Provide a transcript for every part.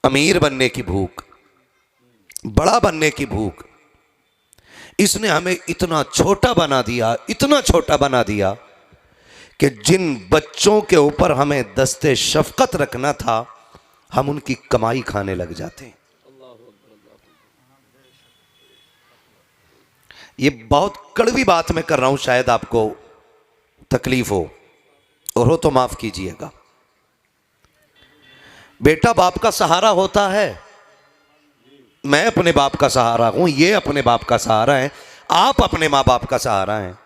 अमीर बनने की भूख, बड़ा बनने की भूख, इसने हमें इतना छोटा बना दिया, इतना छोटा बना दिया कि जिन बच्चों के ऊपर हमें दस्ते शफकत रखना था, हम उनकी कमाई खाने लग जाते हैं। ये बहुत कड़वी बात मैं कर रहा हूं, शायद आपको तकलीफ हो, और हो तो माफ कीजिएगा। बेटा बाप का सहारा होता है, मैं अपने बाप का सहारा हूं, ये अपने बाप का सहारा है, आप अपने माँ बाप का सहारा हैं।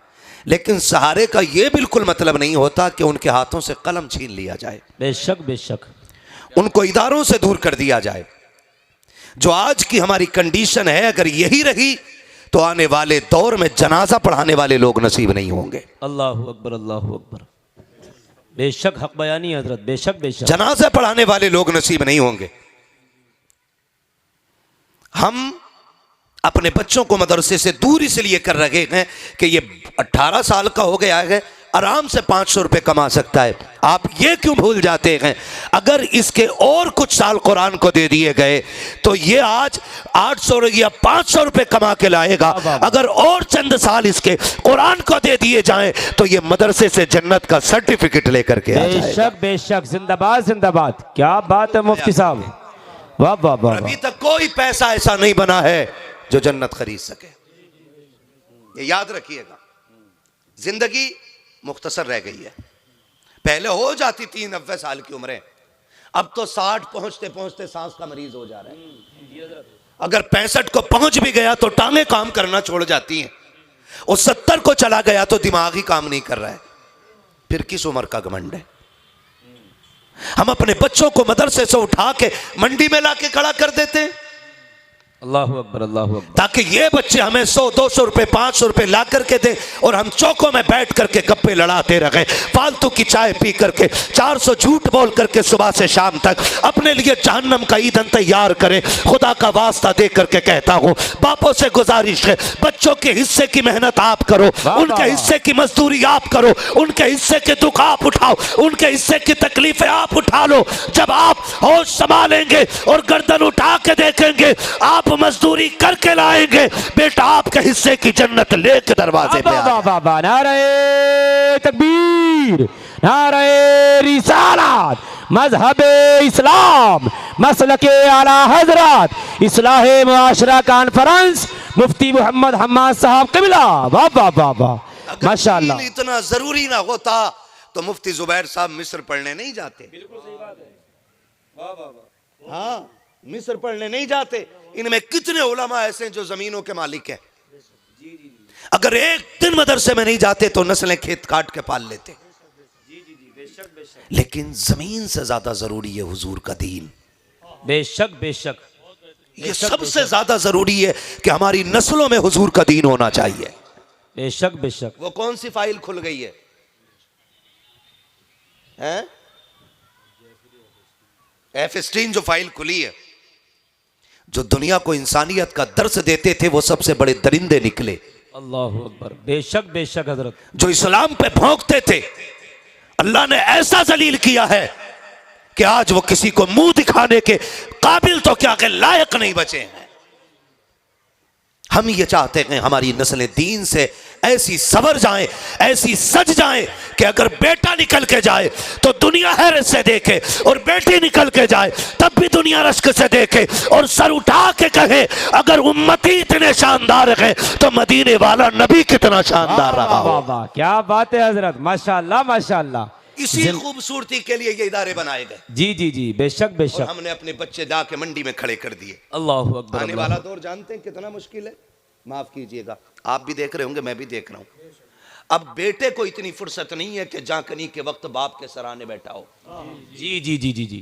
लेकिन सहारे का यह बिल्कुल मतलब नहीं होता कि उनके हाथों से कलम छीन लिया जाए, बेशक बेशक, उनको इदारों से दूर कर दिया जाए। जो आज की हमारी कंडीशन है, अगर यही रही तो आने वाले दौर में जनाजा पढ़ाने वाले लोग नसीब नहीं होंगे। अल्लाहु अकबर, अल्लाहु अकबर। बेशक हक बयानी हजरत, बेशक बेशक, जनाजा पढ़ाने वाले लोग नसीब नहीं होंगे। हम अपने बच्चों को मदरसे से दूर इसलिए कर रहे हैं कि ये 18 साल का हो गया है, आराम से 500 रुपये कमा सकता है। आप ये क्यों भूल जाते हैं, अगर इसके और कुछ साल कुरान को दे दिए गए तो ये आज 800 या 500 रुपये कमा के लाएगा। अगर और चंद साल इसके कुरान को दे दिए जाएं तो ये मदरसे से जन्नत का सर्टिफिकेट लेकर के आ जाएगा। बेशक बेशक, जिंदाबाद जिंदाबाद, क्या बात है मुफ्ती साहब, वाह वाह वाह। अभी तक कोई पैसा ऐसा नहीं बना है जो जन्नत खरीद सके, ये याद रखिएगा। जिंदगी मुख्तसर रह गई है, पहले हो जाती थी 90 साल की उम्रें, अब तो 60 पहुंचते पहुंचते सांस का मरीज हो जा रहा है। अगर 65 को पहुंच भी गया तो टांगे काम करना छोड़ जाती हैं, और 70 को चला गया तो दिमाग ही काम नहीं कर रहा है, फिर किस उम्र का घमंड है। हम अपने बच्चों को मदरसे से उठा के मंडी में लाके खड़ा कर देते हैं, अल्लाहु अकबर, अल्लाहु अकबर, ताकि ये बच्चे हमें 100-200 रुपए 500 रुपए ला करके दे, और हम चौकों में बैठ करके गप्पे लड़ाते रहे, फालतू की चाय पी करके 400 झूठ बोल करके सुबह से शाम तक अपने लिए जहन्नम का ईंधन तैयार करें। खुदा का वास्ता दे करके कहता हूँ, बापों से गुजारिश है, बच्चों के हिस्से की मेहनत आप करो, उनके हिस्से की मजदूरी आप करो, उनके हिस्से के दुख आप उठाओ, उनके हिस्से की तकलीफें आप उठा लो। जब आप होश संभालेंगे और गर्दन उठा के देखेंगे, आप मजदूरी करके लाएंगे, बेटा आपके हिस्से की जन्नत लेके दरवाजे पे आ। नारे तकबीर, नारे रिसालत, मजहब इस्लाम, मसलके आला हजरत, इस्लाह मुआशरा कॉन्फ्रेंस, मुफ्ती मोहम्मद हम्माद साहब कबिला, वाह वाह वाह वाह, माशाअल्लाह। इतना जरूरी ना होता तो मुफ्ती जुबैर साहब मिस्र पढ़ने नहीं जाते। बिल्कुल सही बात है, वाह वाह वाह। हाँ, मिस्र पढ़ने नहीं जाते। इनमें कितने उलमा ऐसे हैं जो जमीनों के मालिक हैं, अगर एक दिन मदरसे में नहीं जाते तो नस्लें खेत काट के पाल लेते। लेकिन जमीन से ज्यादा जरूरी है हुजूर का दीन। बेशक बेशक, ये सबसे ज्यादा जरूरी है कि हमारी नस्लों में हुजूर का दीन होना चाहिए। बेशक बेशक। वो कौन सी फाइल खुल गई है, हैं? F-16 जो फाइल खुली है, जो दुनिया को इंसानियत का दर्स देते थे, वो सबसे बड़े दरिंदे निकले। अल्लाहु अकबर, बेशक बेशक हजरत। जो इस्लाम पे भौंकते थे, अल्लाह ने ऐसा जलील किया है कि आज वो किसी को मुंह दिखाने के काबिल तो क्या के लायक नहीं बचे हैं। हम ये चाहते हैं हमारी नस्लें दीन से ऐसी सवर जाएं, ऐसी सज जाएं कि अगर बेटा निकल के जाए तो दुनिया हैरत से देखे, और बेटी निकल के जाए तब भी दुनिया रश्क से देखे, और सर उठा के कहे अगर उम्मती इतने शानदार है तो मदीने वाला नबी कितना शानदार रहा हो। क्या बात है हजरत, माशाअल्लाह माशाअल्लाह। इसी खूबसूरती के लिए ये इदारे बनाए गए। जी जी जी, बेशक बेशक। हमने अपने बच्चे जाके मंडी में खड़े कर दिए। अल्लाहु अकबर। आने वाला दौर जानते हैं कितना मुश्किल है, माफ कीजिएगा, आप भी देख रहे होंगे, मैं भी देख रहा हूं। अब बेटे को इतनी फुर्सत नहीं है कि जाकनी के वक्त बाप के सराहने बैठा हो। जी जी जी जी जी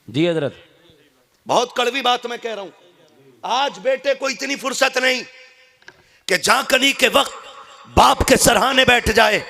जी हजरत, बहुत कड़वी बात मैं कह रहा हूं। आज बेटे को इतनी फुर्सत नहीं कि जाकनी के वक्त बाप के सराहने बैठ जाए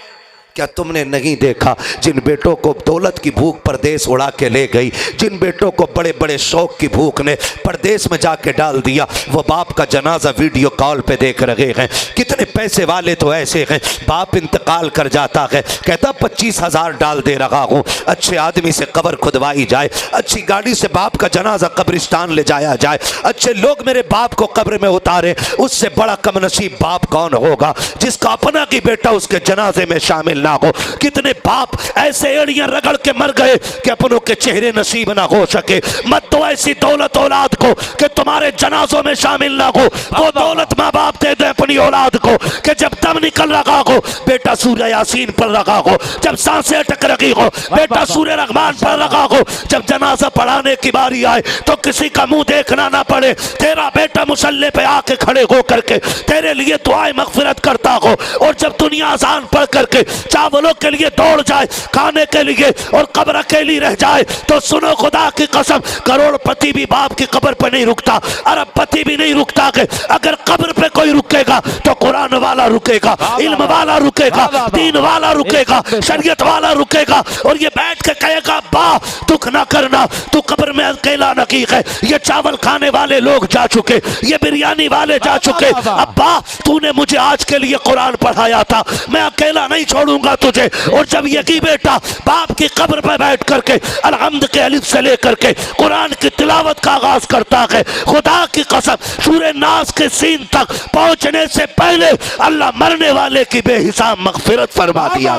क्या तुमने नहीं देखा जिन बेटों को दौलत की भूख परदेश उड़ा के ले गई, जिन बेटों को बड़े बड़े शौक की भूख ने परदेश में जाके डाल दिया, वो बाप का जनाजा वीडियो कॉल पे देख रहे हैं। कितने पैसे वाले तो ऐसे हैं, बाप इंतकाल कर जाता है, कहता 25,000 डाल दे रहा हूँ, अच्छे आदमी से कब्र खुदवाई जाए, अच्छी गाड़ी से बाप का जनाजा कब्रिस्तान ले जाया जाए, अच्छे लोग मेरे बाप को कब्र में उतारे। उससे बड़ा कमनसीब बाप कौन होगा जिसका अपना की बेटा उसके जनाजे में शामिल ना हो। कितने बाप ऐसे एड़ियां रगड़ के मर गए कि अपनों के चेहरे नसीब ना हो सके। मत दो ऐसी दौलत औलाद को कि तुम्हारे जनाजों में शामिल ना हो। वो दौलत माँ बाप दे दे अपनी औलाद को कि जब दम निकल रहा हो बेटा सूर्य यासीन पढ़ रहा हो, जब सांसें अटक रही हो बेटा सूर्य रहमान पढ़ रहा हो, जब जनाजा पढ़ाने की बारी आए तो किसी का मुंह देखना ना पड़े, तेरा बेटा मुसल्ले पे आके खड़े हो करके तेरे लिए दुआएं मगफिरत करता हो। और जब दुनिया आजान पढ़ करके चावलों के लिए दौड़ जाए खाने के लिए और कब्र अकेली रह जाए तो सुनो खुदा की कसम, करोड़पति भी बाप की कब्र पे नहीं रुकता, अरबपति भी नहीं रुकता। कि अगर कब्र पे कोई रुकेगा तो कुरान वाला रुकेगा, इल्म वाला रुकेगा, दीन वाला रुकेगा, शरीयत वाला रुकेगा और ये बैठ के कहेगा बा दुख ना करना, तू कब्र में अकेला नहीं है, ये चावल खाने वाले लोग जा चुके, ये बिरयानी वाले जा चुके, अब्बा तूने मुझे आज के लिए कुरान पढ़ाया था, मैं अकेला नहीं छोड़ूंगा तुझे। और जब यही बेटा बाप की कब्र पर बैठ करके अलहम्द के अलिफ से लेकर के कुरान की तिलावत का आगाज करता है, खुदा की कसम सूरह नास के सीन तक पहुंचने से पहले अल्लाह मरने वाले की बेहिसाब मगफिरत फरमा दिया।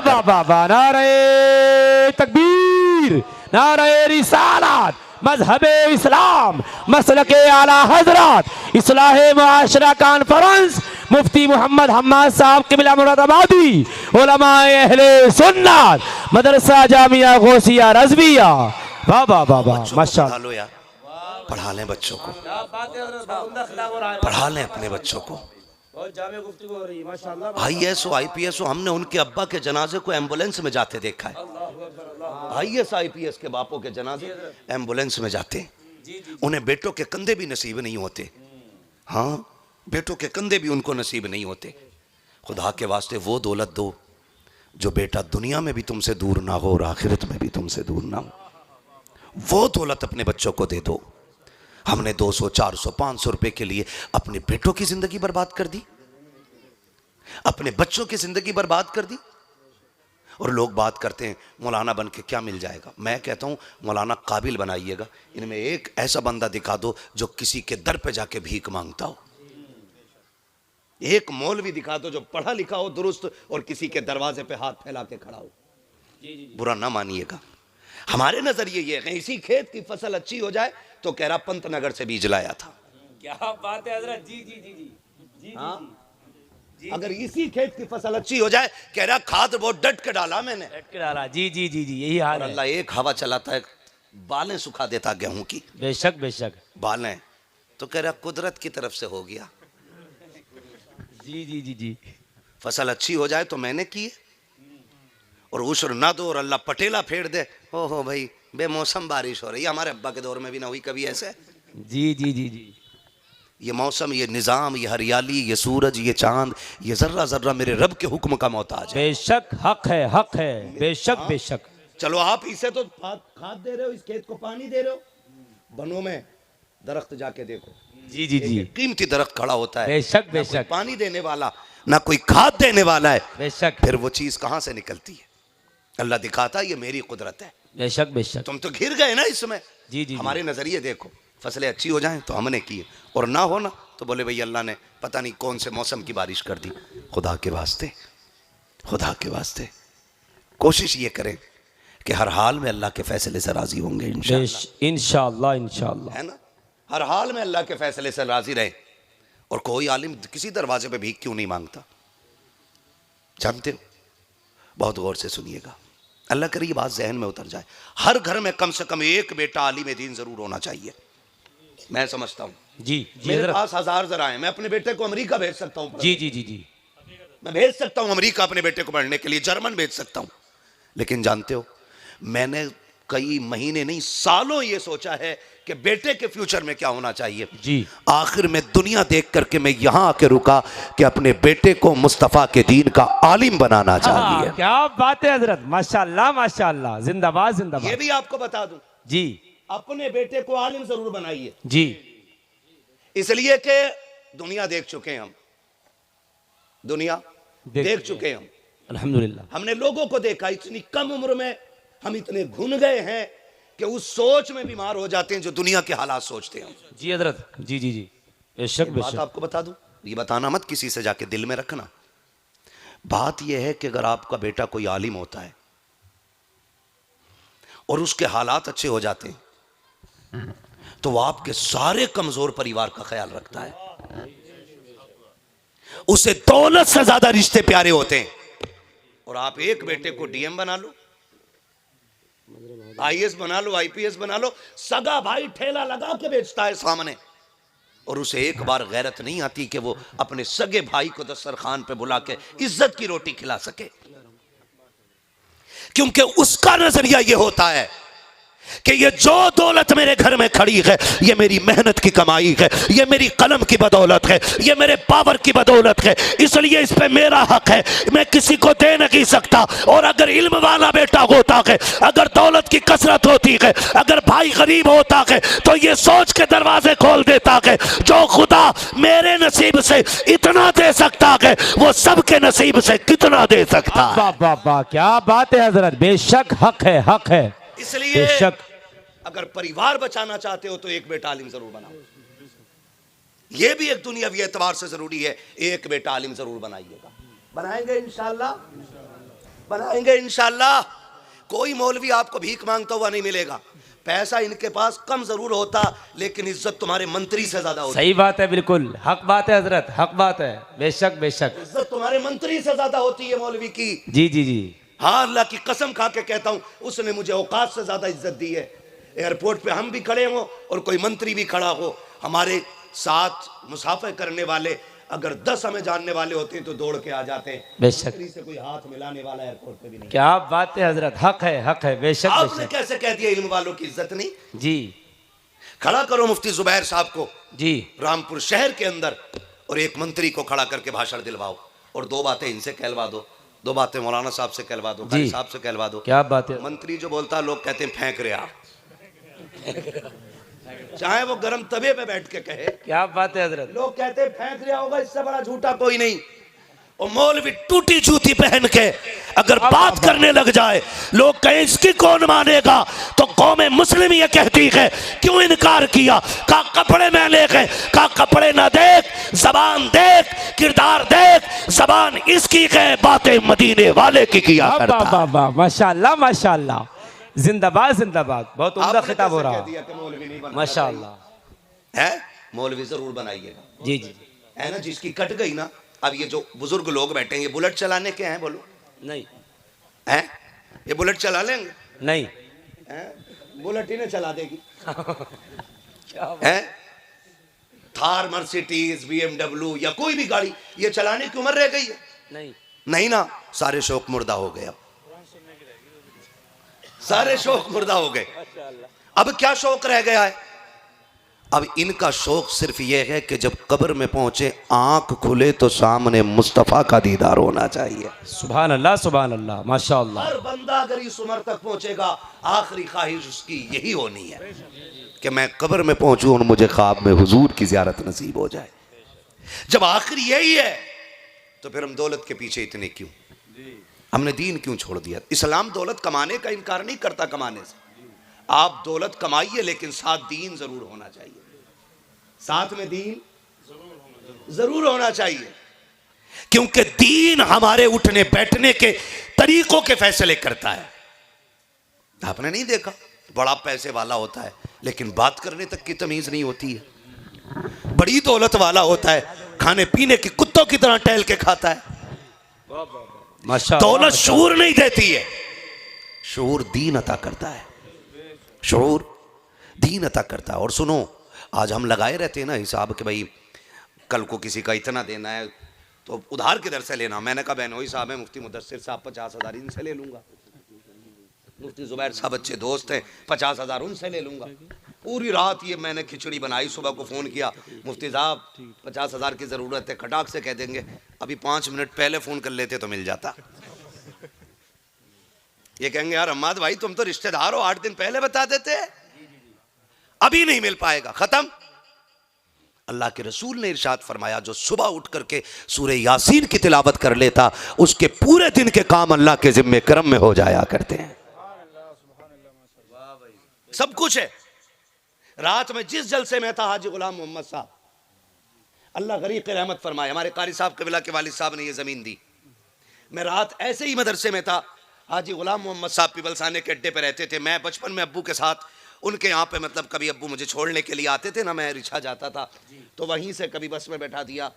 नारे तकबीर, नारे रिसालत, मजहबे इस्लाम, मसलके आला हजरत, इस्लाहे मुआशरा कॉन्फ्रेंस, मुफ्ती मोहम्मद हम्माद साहब क़िबला मुरादाबादी, उलमाए अहले सुन्नत, मदरसा जामिया गौसिया रज़विया। वाह वाह वाह वाह, माशाअल्लाह। पढ़ा लो यार, पढ़ा लें बच्चों को, पढ़ा लें अपने बच्चों को। IAS हो IPS हो, हमने उनके अब्बा के जनाजे को एम्बुलेंस में जाते देखा है। IAS IPS के बापों के जनाजे एम्बुलेंस में जाते, उन्हें बेटों के कंधे भी नसीब नहीं होते। हाँ, बेटों के कंधे भी उनको नसीब नहीं होते। खुदा के वास्ते वो दौलत दो जो बेटा दुनिया में भी तुमसे दूर ना हो और आखिरत में भी तुमसे दूर ना हो। वो दौलत अपने बच्चों को दे दो। हमने 200, 400, 500 रुपए के लिए अपने बेटों की जिंदगी बर्बाद कर दी, अपने बच्चों की जिंदगी बर्बाद कर दी। और लोग बात करते हैं मौलाना बन के क्या मिल जाएगा। मैं कहता हूं मौलाना काबिल बनाइएगा, इनमें एक ऐसा बंदा दिखा दो जो किसी के दर पे जाके भीख मांगता हो। एक मौलवी दिखा दो जो पढ़ा लिखा हो दुरुस्त और किसी के दरवाजे पे हाथ फैला के खड़ा हो। बुरा ना मानिएगा, हमारे नजरिए ये है इसी खेत की फसल अच्छी हो जाए तो कह रहा पंतनगर से बीज लाया था। क्या बात है हजरत, जी जी जी जी। हाँ, अगर इसी खेत की फसल अच्छी हो जाए कह रहा खाद बहुत डट के डाला मैंने, डट के डाला। जी जी जी जी, यही हाल है। अल्लाह एक हवा चलाता है बालें सुखा देता गेहूं की। बेशक बेशक, बालें तो कह रहा कुदरत की तरफ से हो गया। जी जी जी जी। फसल अच्छी हो जाए तो मैंने की है और उश्र ना दो और अल्लाह पटेला फेर दे, हो भाई बेमौसम बारिश हो रही है। हमारे अब्बा के दौर में भी ना हुई कभी ऐसे। जी जी जी जी। ये मौसम, ये निज़ाम, ये हरियाली, ये सूरज, ये चांद, ये जर्रा जर्रा मेरे रब के हुक्म का मोहताज है। बेशक हक है, हक है, बेशक बेशक। चलो आप इसे तो खाद दे रहे हो, इस खेत को पानी दे रहे हो। बनों में दरख्त जाके देखो, जी जी जी, कीमती दरख्त खड़ा होता है, बेशक बेशक, पानी देने वाला ना कोई खाद देने वाला है, बेशक। फिर वो चीज कहां से निकलती है? अल्लाह दिखाता है ये मेरी कुदरत है। बेशक बेशक। तुम तो घिर गए ना इसमें। जी जी, हमारे नजरिए देखो, फसलें अच्छी हो जाएं तो हमने की और ना हो ना तो बोले भाई अल्लाह ने पता नहीं कौन से मौसम की बारिश कर दी। खुदा के वास्ते, खुदा के वास्ते कोशिश ये करें कि हर हाल में अल्लाह के फैसले से राजी होंगे इंशाअल्लाह, इंशाअल्लाह, है ना। हर हाल में अल्लाह के फैसले से राजी रहे। और कोई आलिम किसी दरवाजे पे भीख क्यों नहीं मांगता जानते हो? बहुत गौर से सुनिएगा, अल्लाह करे ये बात जहन में उतर जाए। हर घर में कम से कम एक बेटा आलिम दीन जरूर होना चाहिए। मैं समझता हूँ जी जी, मेरे पास 1000 जरा है, मैं अपने बेटे को अमेरिका भेज सकता हूँ। जी जी जी जी, मैं भेज सकता हूँ अमेरिका अपने बेटे को पढ़ने के लिए, जर्मन भेज सकता हूँ। लेकिन जानते हो मैंने कई महीने नहीं सालों ये सोचा है कि बेटे के फ्यूचर में क्या होना चाहिए जी। आखिर में दुनिया देख करके मैं यहां आके रुका कि अपने बेटे को मुस्तफ़ा के दीन का आलिम बनाना चाहिए। क्या बात है हजरत, माशाल्लाह माशाल्लाह, जिंदाबाद ये जिंदाबाद। भी आपको बता दूं, जी अपने बेटे को आलिम जरूर बनाइए, जी इसलिए कि दुनिया देख चुके हैं हम, दुनिया देख चुके हैं हम। अल्हम्दुलिल्लाह। हमने लोगों को देखा, इतनी कम उम्र में हम इतने घुन गए हैं कि उस सोच में बीमार हो जाते हैं जो दुनिया के हालात सोचते हैं। जी हजरत, जी जी जी, बेशक बात बेशक। आपको बता दूं, ये बताना मत किसी से, जाके दिल में रखना। बात यह है कि अगर आपका बेटा कोई आलिम होता है और उसके हालात अच्छे हो जाते हैं तो वो आपके सारे कमजोर परिवार का ख्याल रखता है, उसे दौलत से ज्यादा रिश्ते प्यारे होते हैं। और आप एक बेटे को डीएम बना लो, आईएएस बना लो, आईपीएस बना लो, सगा भाई ठेला लगा के बेचता है सामने, और उसे एक बार गैरत नहीं आती कि वो अपने सगे भाई को दस्तरखान पे बुला के इज्जत की रोटी खिला सके, क्योंकि उसका नजरिया ये होता है कि ये जो दौलत मेरे घर में खड़ी है ये मेरी मेहनत की कमाई है, ये मेरी कलम की बदौलत है, ये मेरे पावर की बदौलत है, इसलिए इस पे मेरा हक है, मैं किसी को दे नहीं सकता। और अगर इल्म वाला बेटा होता है, अगर दौलत की कसरत होती है, अगर भाई गरीब होता है, तो ये सोच के दरवाजे खोल देता है जो खुदा मेरे नसीब से इतना दे सकता है वो सबके नसीब से कितना दे सकता है। वाह वाह वाह, क्या बात है हजरत, बेशक हक है, हक है। इसलिए बेशक। अगर परिवार बचाना चाहते हो तो एक बेटा आलिम जरूर बनाओ, यह भी एक दुनियावी एतबार से जरूरी है, एक बेटा आलिम जरूर बनाइएगा। बनाएंगे इंशाल्लाह, बनाएंगे इंशाल्लाह। कोई मौलवी आपको भीख मांगता हुआ नहीं मिलेगा, पैसा इनके पास कम जरूर होता लेकिन इज्जत तुम्हारे मंत्री से ज्यादा होती। सही बात है, बिल्कुल हक बात है हजरत, हक बात है, बेशक बेशक। इज्जत तुम्हारे मंत्री से ज्यादा होती है मौलवी की। जी जी जी। हाँ, अल्लाह की कसम खा के कहता हूं, उसने मुझे औकात से ज्यादा इज्जत दी है। एयरपोर्ट पे हम भी खड़े हो और कोई मंत्री भी खड़ा हो, हमारे साथ मुसाफिर करने वाले अगर 10 हमें जानने वाले होते हैं तो दौड़ के आ जाते हैं। बेशक। मंत्री से कोई हाथ मिलाने वाला एयरपोर्ट पे भी नहीं। क्या बात है हजरत, हक है, हक है, बेशक आपने बेशक। कैसे कह दिया इल्म वालों की इज्जत नहीं? जी खड़ा करो मुफ्ती जुबैर साहब को जी। रामपुर शहर के अंदर और एक मंत्री को खड़ा करके भाषण दिलवाओ और 2 बातें इनसे कहलवा दो, 2 बातें मौलाना साहब से कहलवा दो, कारी साहब से कहलवा दो। क्या बात है। मंत्री जो बोलता है लोग कहते हैं फेंक रहे आप, चाहे वो गरम तवे पे बैठ के कहे। क्या बात है हजरत। लोग कहते हैं फेंक रहा होगा, इससे बड़ा झूठा कोई नहीं। और मौलवी टूटी जूती पहन के अगर बात करने लग जाए, लोग कहें इसकी कौन मानेगा, तो कौम मुस्लिम ये कहती है क्यों इनकार किया, का कपड़े मैंने गए, का कपड़े ना देख, जबान देख, किरदार देख, जबान इसकी है, बातें मदीने वाले की किया करता है। वाह वाह, माशाल्लाह माशाल्लाह, जिंदाबाद जिंदाबाद, बहुत उम्दा खिताब हो रहा है, माशाल्लाह। है मौलवी जरूर बनाइएगा। जी जी। है ना, जिसकी कट गई ना, अब ये जो बुजुर्ग लोग बैठे हैं ये बुलेट चलाने के हैं, बोलो नहीं हैं, ये बुलेट चला लेंगे? नहीं हैं? बुलेट ही ने चला देगी। क्या हैं? थार, मर्सिडीज, बीएमडब्ल्यू या कोई भी गाड़ी ये चलाने की उम्र रह गई है? नहीं नहीं ना, सारे शौक मुर्दा हो गए, अब सारे शौक मुर्दा हो गए। अब क्या शौक रह गया है? अब इनका शौक सिर्फ यह है कि जब कब्र में पहुंचे आंख खुले तो सामने मुस्तफा का दीदार होना चाहिए। सुभान अल्लाह, सुभान अल्लाह, माशाअल्लाह। हर बंदा अगर इस उम्र तक पहुंचेगा, आखिरी ख्वाहिश उसकी यही होनी है कि मैं कब्र में पहुंचूं और मुझे ख्वाब में हुजूर की ज़ियारत नसीब हो जाए। जब आखिरी यही है तो फिर हम दौलत के पीछे इतने क्यों? हमने दीन क्यों छोड़ दिया? इस्लाम दौलत कमाने का इनकार नहीं करता, कमाने से आप दौलत कमाइए लेकिन साथ दीन जरूर होना चाहिए, साथ में दीन जरूर होना चाहिए, क्योंकि दीन हमारे उठने बैठने के तरीकों के फैसले करता है। आपने नहीं देखा, बड़ा पैसे वाला होता है लेकिन बात करने तक की तमीज नहीं होती है, बड़ी दौलत वाला होता है खाने पीने की कुत्तों की तरह टहल के खाता है। दौलत शऊर नहीं देती है, शऊर दीन अता करता है, शऊर दीन अता करता है। और सुनो, आज हम लगाए रहते हैं ना हिसाब कि भाई कल को किसी का इतना देना है तो उधार किधर से लेना। मैंने कहा बहनोई साहब है, मुफ्ती मुदस्सिर साहब 50,000 इनसे ले लूंगा। मुफ्ती जुबैर साहब अच्छे दोस्त हैं, 50,000 उनसे ले लूँगा। पूरी रात ये मैंने खिचड़ी बनाई, सुबह को फ़ोन किया, मुफ्ती साहब 50,000 की ज़रूरत है, खटाक से कह देंगे अभी 5 मिनट पहले फ़ोन कर लेते तो मिल जाता। ये कहेंगे यार अम्माद भाई तुम तो रिश्तेदार हो, 8 दिन पहले बता देते, अभी नहीं मिल पाएगा, ख़त्म। अल्लाह के रसूल ने इरशाद फरमाया जो सुबह उठ करके सूरह यासीन की तिलावत कर लेता उसके पूरे दिन के काम अल्लाह के जिम्मे करम में हो जाया करते हैं। सब कुछ है। रात में जिस जलसे में था हाजी गुलाम मोहम्मद साहब, अल्लाह गरीब के रहमत फरमाए, हमारे कारी साहब कबिला के वालिद साहब ने ये ज़मीन दी। मैं रात ऐसे ही मदरसे में था, हाजी गुलाम मोहम्मद साहब पिबलसाने के अड्डे पे रहते थे। मैं बचपन में अब्बू के साथ उनके यहाँ पे मतलब कभी अब्बू मुझे छोड़ने के लिए आते थे ना, मैं रिछा जाता था तो वहीं से कभी बस में बैठा दिया,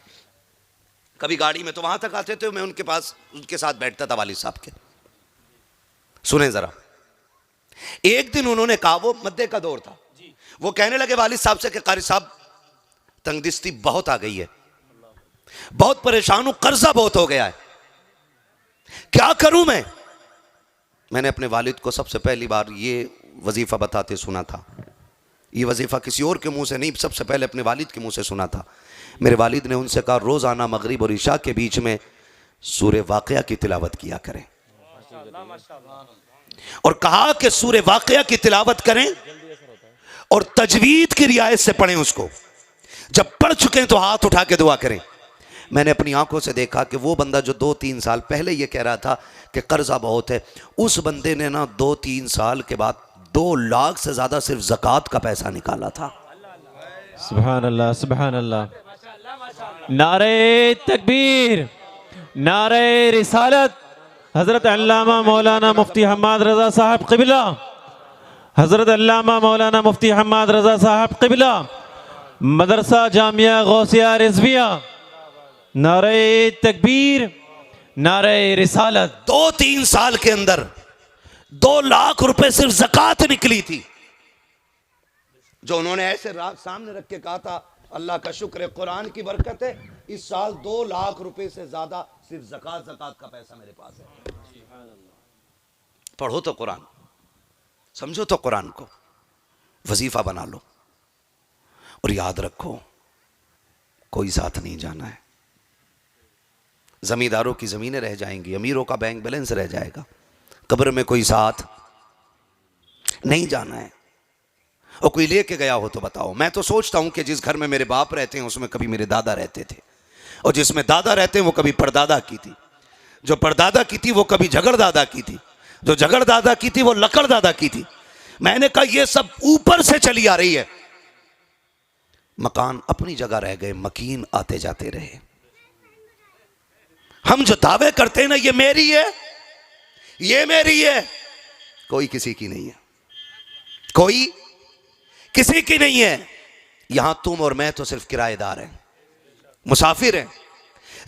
कभी गाड़ी में, तो वहाँ तक आते थे, मैं उनके पास उनके साथ बैठता था वालिद साहब के। सुने ज़रा, एक दिन उन्होंने कहा, वो मद्दे का दौर था, वो कहने लगे वालिद साहब से कि कारी साहब तंगदिस्ती बहुत आ गई है, बहुत परेशान हूं, कर्जा बहुत हो गया है, क्या करूं मैं। मैंने अपने वालिद को सबसे पहली बार ये वजीफा बताते सुना था। ये वजीफा किसी और के मुंह से नहीं, सबसे पहले अपने वालिद के मुंह से सुना था। मेरे वालिद ने उनसे कहा रोजाना मगरिब और इशा के बीच में सूरे वाक़या की तिलावत किया करें, और कहा कि सूरे वाक़या की तिलावत करें और तजवीद की रियायत से पढ़ें उसको। जब पढ़ चुके हैं तो हाथ उठा के दुआ करें। मैंने अपनी आंखों से देखा कि वो बंदा जो 2-3 साल पहले ये कह रहा था कि कर्जा बहुत है, उस बंदे ने ना 2-3 साल के बाद 2 लाख से ज्यादा सिर्फ ज़कात का पैसा निकाला था। सुभान अल्लाह, सुभान अल्लाह। नारे तकबीर, नारे रिसालत। हजरत अल्लामा मौलाना मुफ्ती हम्माद रजा साहब क़िबला, हजरत अल्लामा मौलाना मुफ्ती हम्माद रजा साहब क़िबला, मदरसा जामिया गौसिया रिजविया। नारे तकबीर, नारे रिसालत। 2-3 साल के अंदर 2 लाख रुपए सिर्फ ज़कात निकली थी, जो उन्होंने ऐसे सामने रख के कहा था अल्लाह का शुक्र है, कुरान की बरकत है, इस साल 2 लाख रुपए से ज्यादा सिर्फ ज़कात का पैसा मेरे पास है। पढ़ो तो कुरान, समझो तो कुरान को, वजीफा बना लो, और याद रखो कोई साथ नहीं जाना है। जमींदारों की जमीनें रह जाएंगी, अमीरों का बैंक बैलेंस रह जाएगा, कब्र में कोई साथ नहीं जाना है। और कोई लेके गया हो तो बताओ। मैं तो सोचता हूं कि जिस घर में मेरे बाप रहते हैं उसमें कभी मेरे दादा रहते थे, और जिसमें दादा रहते हैं वो कभी परदादा की थी, जो परदादा की थी वो कभी झगड़दादा की थी, जो झगड़दादा की थी वो लकड़दादा की थी। मैंने कहा ये सब ऊपर से चली आ रही है। मकान अपनी जगह रह गए, मकीन आते जाते रहे। हम जो दावे करते हैं ना ये मेरी है, ये मेरी है, कोई किसी की नहीं है, कोई किसी की नहीं है। यहां तुम और मैं तो सिर्फ किराएदार हैं, मुसाफिर हैं।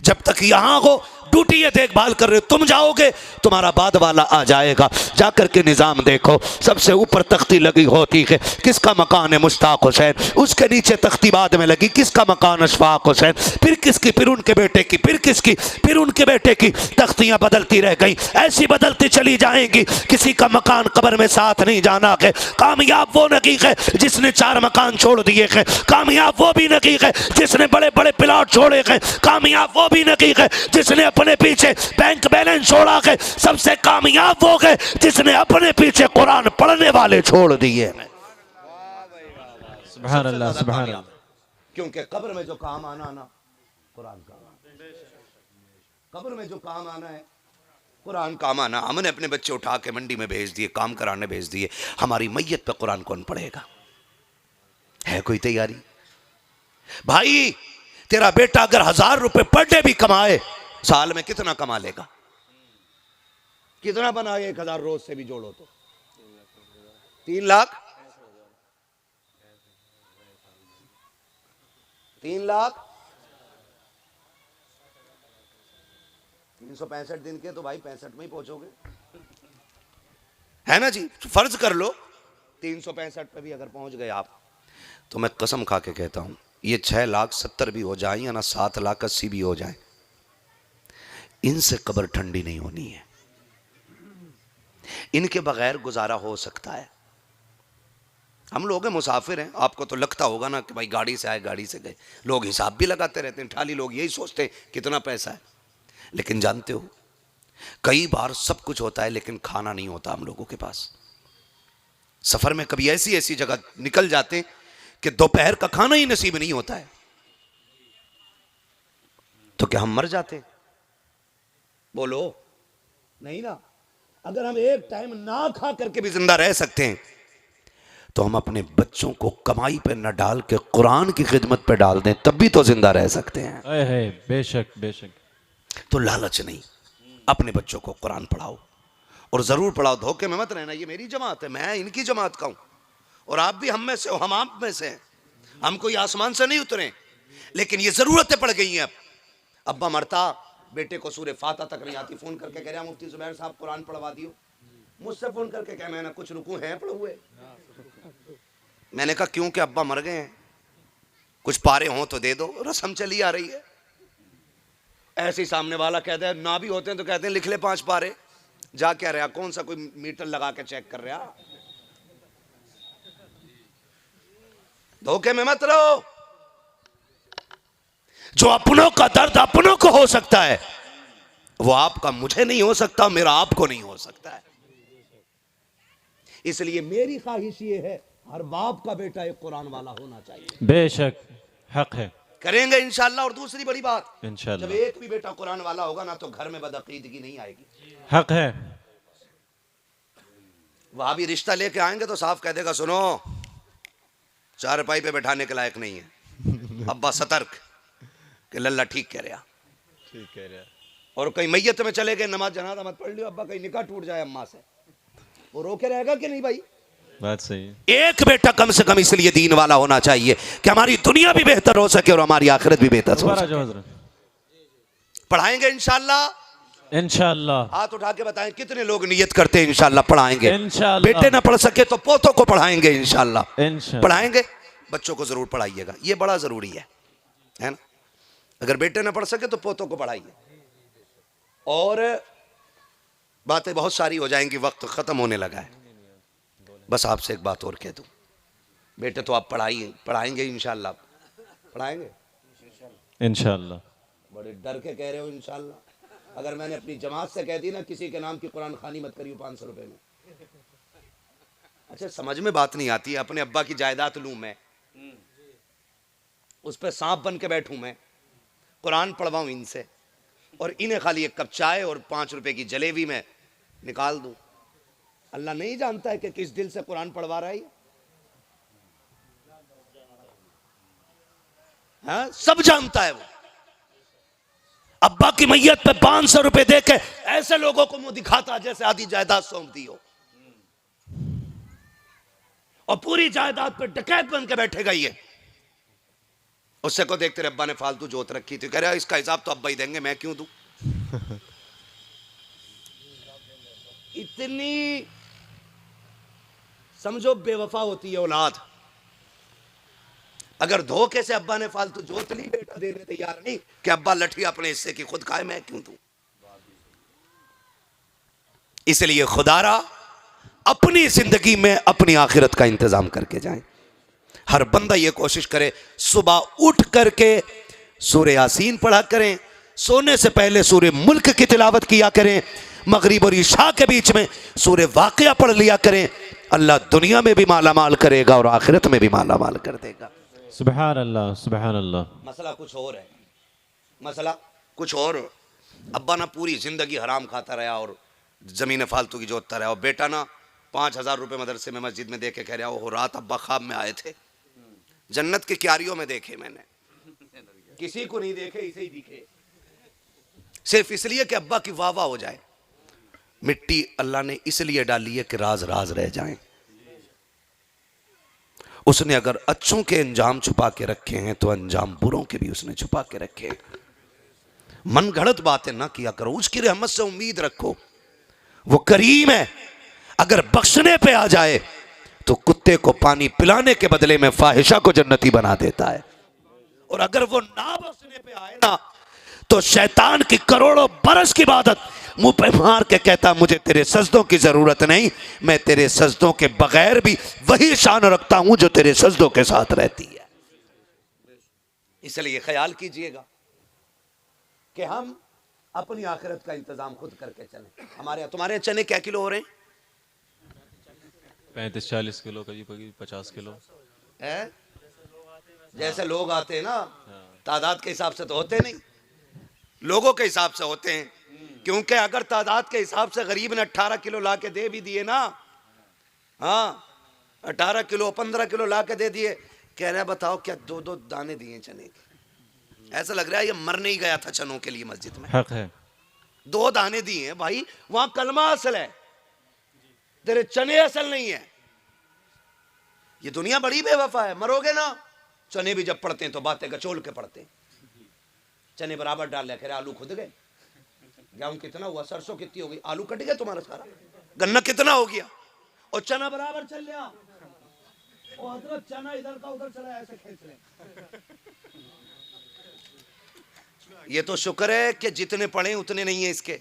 जब तक यहां हो ड्यूटी ये देखभाल कर रहे हो, तुम जाओगे तुम्हारा बाद वाला आ जाएगा। जाकर के निजाम देखो, सबसे ऊपर तख्ती लगी होती है किसका मकान है मुश्ताक हुसैन, उसके नीचे तख्ती बाद में लगी किसका मकान अशफाक हुसैन, फिर किसकी, फिर उनके बेटे की, फिर किसकी, फिर उनके बेटे की। तख्तियां बदलती रह गई, ऐसी बदलती चली जाएंगी। किसी का मकान कब्र में साथ नहीं जाना है। कामयाब वो नगी है जिसने 4 मकान छोड़ दिए हैं, कामयाब वो भी नगी है जिसने बड़े बड़े प्लॉट छोड़े हैं, कामयाब वो भी नगी है जिसने अपने पीछे बैंक बैलेंस छोड़ा है, सबसे कामयाब वो है जिसने अपने पीछे कुरान पढ़ने वाले छोड़ दिए। सुभान अल्लाह, सुभान अल्लाह। क्योंकि कब्र में जो काम आना ना कुरान का, कब्र में जो काम आना है कुरान काम आना। हमने अपने बच्चे उठा के मंडी में भेज दिए, काम कराने भेज दिए, हमारी मैयत पे कुरान कौन पढ़ेगा? है कोई तैयारी? भाई तेरा बेटा अगर 1000 रुपए पर डे भी कमाए, साल में कितना कमा लेगा? कितना बनाए? 1000 रोज से भी जोड़ो तो 3 लाख, 3 लाख 365 दिन के तो भाई 65 में ही पहुंचोगे, है ना जी? फर्ज कर लो 365 पे भी अगर पहुंच गए आप, तो मैं कसम खा के कहता हूं ये 6,70,000 भी हो जाए या ना 7,80,000 भी हो जाए, इनसे कब्र ठंडी नहीं होनी है। इनके बगैर गुजारा हो सकता है? हम लोग हैं, मुसाफिर हैं। आपको तो लगता होगा ना कि भाई गाड़ी से आए गाड़ी से गए, लोग हिसाब भी लगाते रहते हैं, ठाली लोग यही सोचते हैं कितना पैसा है। लेकिन जानते हो कई बार सब कुछ होता है लेकिन खाना नहीं होता हम लोगों के पास। सफर में कभी ऐसी ऐसी जगह निकल जाते हैं कि दोपहर का खाना ही नसीब नहीं होता है, तो क्या हम मर जाते? बोलो नहीं ना। अगर हम एक टाइम ना खा करके भी जिंदा रह सकते हैं तो हम अपने बच्चों को कमाई पे न डाल के कुरान की खिदमत पे डाल दें, तब भी तो जिंदा रह सकते हैं। बेशक बेशक। तो लालच नहीं, अपने बच्चों को कुरान पढ़ाओ और जरूर पढ़ाओ। धोखे में मत रहना, ये मेरी जमात है, मैं इनकी जमात का हूं और आप भी हम में से हो, हम आप में से हैं। हम कोई आसमान से नहीं उतरे, लेकिन ये जरूरतें पड़ गई हैं। अब अब्बा मरता, बेटे को सूरह फातिहा तक नहीं आती, फोन करके कह रहा मुफ्ती जुबैर साहब कुरान पढ़वा दियो। मुझसे फोन करके कह, मैंने कुछ रुकू हैं पढ़े हुए। मैंने कहा क्यों, कि अब्बा मर गए हैं, कुछ पारे हों तो दे दो, रस्म चली आ रही है। ऐसे ही सामने वाला कहता है ना भी होते हैं तो कहते हैं लिख ले 5 पारे। जा क्या रहा, कौन सा कोई मीटर लगा के चेक कर रहा? धोखे में मत रहो। जो अपनों का दर्द अपनों को हो सकता है वो आपका मुझे नहीं हो सकता, मेरा आपको नहीं हो सकता है। इसलिए मेरी ख्वाहिश ये है हर बाप का बेटा एक कुरान वाला होना चाहिए। बेशक हक है, करेंगे इंशाल्लाह। और दूसरी बड़ी बात, इंशाल्लाह जब एक भी बेटा कुरान वाला होगा ना तो घर में बदअकीदगी नहीं आएगी। हक है। वहां भी रिश्ता लेके आएंगे तो साफ कह देगा सुनो चारपाई पे बैठाने के लायक नहीं है। अब्बा सतर्क कि लल्ला ठीक कह रहा, ठीक कह रहा। और कहीं मैयत में चले गए नमाज जनाजा मत पढ़ लियो, अब्बा कहीं निकाह टूट जाए अम्मा से, वो रोके रहेगा कि नहीं भाई? बात सही है। एक बेटा कम से कम इसलिए दीन वाला होना चाहिए कि हमारी दुनिया भी बेहतर हो सके और हमारी आखिरत भी बेहतर हो सके। पढ़ाएंगे इंशाल्लाह। इंशाल्लाह। हाथ उठा के बताएं कितने लोग नियत करते हैं इंशाल्लाह पढ़ाएंगे। इंशाल्लाह। बेटे ना पढ़ सके तो पोतों को पढ़ाएंगे इंशाल्लाह। इंशाल्लाह पढ़ाएंगे, बच्चों को जरूर पढ़ाइएगा, ये बड़ा जरूरी है ना। अगर बेटे ना पढ़ सके तो पोतों को पढ़ाइए। और बातें बहुत सारी हो जाएंगी, वक्त खत्म होने लगा है। बस आपसे एक बात और कह दूं, बेटे तो आप पढ़ाएंगे इंशाल्लाह। पढ़ाएंगे इंशाल्लाह। बड़े डर के कह रहे हो इंशाल्लाह। अगर मैंने अपनी जमात से कह दी ना किसी के नाम की कुरान खानी मत करियो 500 रुपए में, अच्छा समझ में बात नहीं आती है। अपने अब्बा की जायदाद लूं मैं, उस पर सांप बन के बैठूं मैं, कुरान पढ़वाऊं इनसे और इन्हें खाली 1 कप चाय और 5 रुपए की जलेबी में निकाल दूं। अल्लाह नहीं जानता है कि किस दिल से कुरान पढ़वा रहा है? हाँ, सब जानता है वो। अब्बा की मैयत पे 500 रुपए दे के ऐसे लोगों को मुंह दिखाता जैसे आधी जायदाद सौंप दी हो, और पूरी जायदाद पे डकैत बन के बैठेगा ये। उससे को देखते रहे अब्बा ने फालतू जोत रखी थी, कह रहा इसका हिसाब तो अब्बा ही देंगे, मैं क्यों दूं। इतनी समझो बेवफा होती है औलाद। अगर धोखे से अब्बा ने फालतू जोत ली, बेटा देने तैयार नहीं कि अब्बा लठी अपने हिस्से की खुद खाए, मैं क्यों दूं। इसलिए खुदारा अपनी जिंदगी में अपनी आखिरत का इंतजाम करके जाएं। हर बंदा ये कोशिश करे सुबह उठ करके सूरह यासीन पढ़ा करें, सोने से पहले सूरह मुल्क की तिलावत किया करें, मगरिब और इशा के बीच में सूरह वाक़िया पढ़ लिया करें। अल्लाह दुनिया में भी माला माल करेगा और आखिरत में भी माला माल कर देगा। सुभान अल्लाह, सुभान अल्लाह। मसला कुछ और है, मसला कुछ और। अब्बा ना पूरी जिंदगी हराम खाता रहा और जमीन फालतू की जोतता रहा, और बेटा ना 5000 रुपये मदरसे में मस्जिद में दे के कह रहा हो रात अब्बा ख्वाब में आए थे, जन्नत की क्यारियों में देखे मैंने, किसी को नहीं देखे, इसे ही दिखे, सिर्फ इसलिए कि अब्बा की वाह वाह हो जाए। मिट्टी अल्लाह ने इसलिए डाली है कि राज राज रह जाएं। उसने अगर अच्छों के अंजाम छुपा के रखे हैं तो अंजाम बुरों के भी उसने छुपा के रखे हैं। मन गढ़ंत बातें ना किया करो, उसकी रहमत से उम्मीद रखो, वो करीम है। अगर बख्शने पे आ जाए तो कुत्ते को पानी पिलाने के बदले में फाहिशा को जन्नती बना देता है, और अगर वो ना बख्शने पे आए ना तो शैतान की करोड़ों बरस की इबादत मुंह पे मार के कहता मुझे तेरे सजदों की ज़रूरत नहीं, मैं तेरे सजदों के बगैर भी वही शान रखता हूं जो तेरे सजदों के साथ रहती है। इसलिए ख्याल कीजिएगा कि हम अपनी आखिरत का इंतजाम खुद करके चलें। हमारे तुम्हारे चने क्या किलो हो रहे हैं? 35-40 किलो, करीब 50 किलो है। जैसे लोग आते हैं ना, तादाद के हिसाब से तो होते नहीं, लोगों के हिसाब से होते हैं। क्योंकि अगर तादाद के हिसाब से गरीब ने 18 किलो ला के दे भी दिए ना, हाँ 18 किलो 15 किलो ला के दे दिए, कह रहे बताओ क्या 2-2 दाने दिए चने के? ऐसा लग रहा है ये मरने ही गया था चनों के लिए मस्जिद में। हक है। 2 दाने दिए हैं भाई, वहां कलमा असल है, तेरे चने असल नहीं है। ये दुनिया बड़ी बेवफा है, मरोगे ना। चने भी जब पड़ते हैं तो बातें गचोल के पड़ते हैं। चने बराबर डाल लिया, कह रहे आलू खुद गए, गेहूं कितना हुआ, सरसों कितनी हो गई, आलू कट गया तुम्हारा सारा, गन्ना कितना हो गया, और चना बराबर चल लिया। ओ हजरत चना इधर का उधर चला, ऐसे खींच ले। ये तो शुक्र है कि जितने पढ़े उतने नहीं है इसके,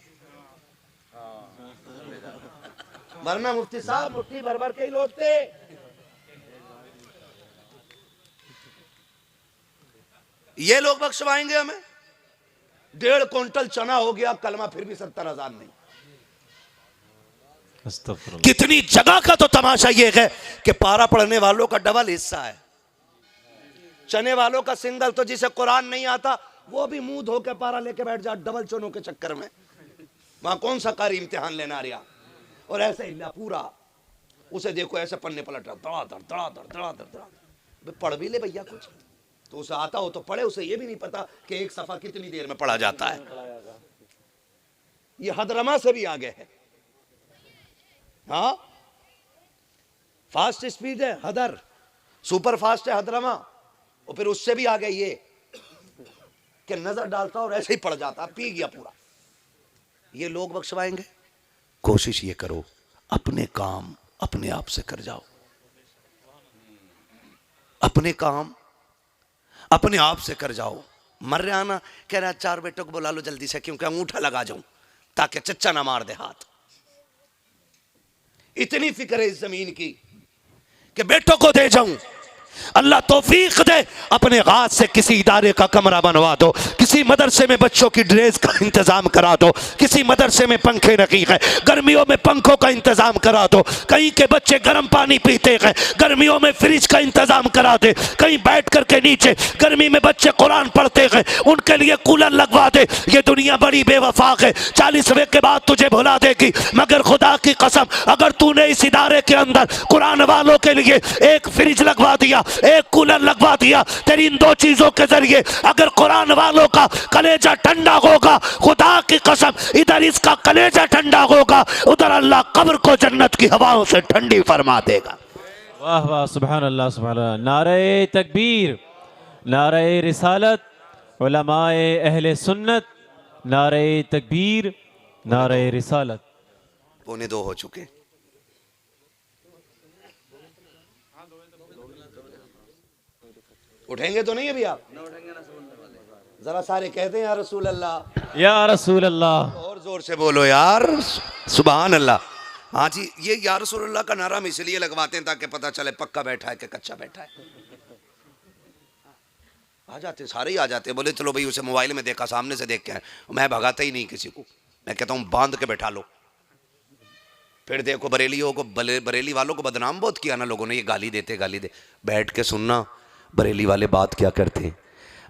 वरना मुफ्ती साहब मुट्ठी भर भर के ही लौटते। ये लोग बख्शवाएंगे हमें? 1.5 क्विंटल चना हो गया, कलमा फिर भी 70,000 नहीं। अस्तगफुरुल्लाह। कितनी जगह का तो तमाशा ये है कि पारा पढ़ने वालों का डबल हिस्सा है, चने वालों का सिंगल। तो जिसे कुरान नहीं आता वो भी मुंह धो के पारा लेके बैठ जा डबल चनों के चक्कर में। वहां कौन सा कारी इम्तिहान लेना रहा। और ऐसे हिला पूरा, उसे देखो ऐसे पन्ने पलट रहा, धड़ाधड़ धड़ाधड़ धड़ाधड़ धड़ाधड़। पढ़ भी ले भैया कुछ तो, उसे आता हो तो पढ़े, उसे ये भी नहीं पता कि एक सफा कितनी देर में पढ़ा जाता है। ये हदरमा से भी आगे है। हाँ फास्ट स्पीड है हदर, सुपर फास्ट है हदरमा, और फिर उससे भी आगे ये कि नजर डालता और ऐसे ही पड़ जाता, पी गया पूरा। ये लोग बख्शवाएंगे? कोशिश ये करो अपने काम अपने आप से कर जाओ, अपने काम अपने आप से कर जाओ। मर रहा ना, कह रहा 4 बेटों को बुला लो जल्दी से, क्योंकि अंगूठा लगा जाऊं ताकि चच्चा ना मार दे हाथ। इतनी फिक्र है इस जमीन की कि बेटों को दे जाऊं। अल्लाह तौफीक दे, अपने हाथ से किसी इदारे का कमरा बनवा दो, किसी मदरसे में बच्चों की ड्रेस का इंतजाम करा दो, किसी मदरसे में पंखे रखी है, गर्मियों में पंखों का इंतजाम करा दो, कहीं के बच्चे गर्म पानी पीते हैं, गर्मियों में फ्रिज का इंतजाम करा दे, कहीं बैठ करके नीचे गर्मी में बच्चे कुरान पढ़ते हैं उनके लिए कूलर लगवा दे। ये दुनिया बड़ी बेवफा है, 40वें के बाद तुझे भुला देगी, मगर खुदा की कसम अगर तूने इस इदारे के अंदर कुरान वालों के लिए एक फ्रिज लगवा दिया, एक कूलर लगवा दिया, तेरी इन 2 चीजों के जरिए अगर कुरान वालों का कलेजा ठंडा होगा, खुदा की कसम इधर इसका कलेजा ठंडा होगा, उधर अल्लाह कब्र को जन्नत की हवाओं से ठंडी फरमा देगा। वाह वाह, सुभान अल्लाह सुभान अल्लाह। नारे तकबीर, नारे रिसालत, उलमाए अहले सुन्नत, नारे तकबीर, नारे रिसालत। 1:45 हो चुके। उठेंगे तो नहीं अभी आप? जरा सारे कहते हैं या रसूल अल्लाह, या रसूल अल्लाह। और जोर से बोलो यार सुभान अल्लाह। हाँ जी, ये या रसूल अल्लाह का नारा हम इसलिए लगवाते हैं ताकि पता चले पक्का बैठा है कि कच्चा बैठा है। आ जाते सारे ही आ जाते, बोले चलो भाई उसे मोबाइल में देखा, सामने से देख के आए। मैं भगाता ही नहीं किसी को, मैं कहता हूँ बांध के बैठा लो। फिर देखो बरेलियों को, बरेली वालों को बदनाम बहुत किया ना लोगों ने, ये गाली देते गाली दे। बैठ के सुनना बरेली वाले बात क्या करते हैं।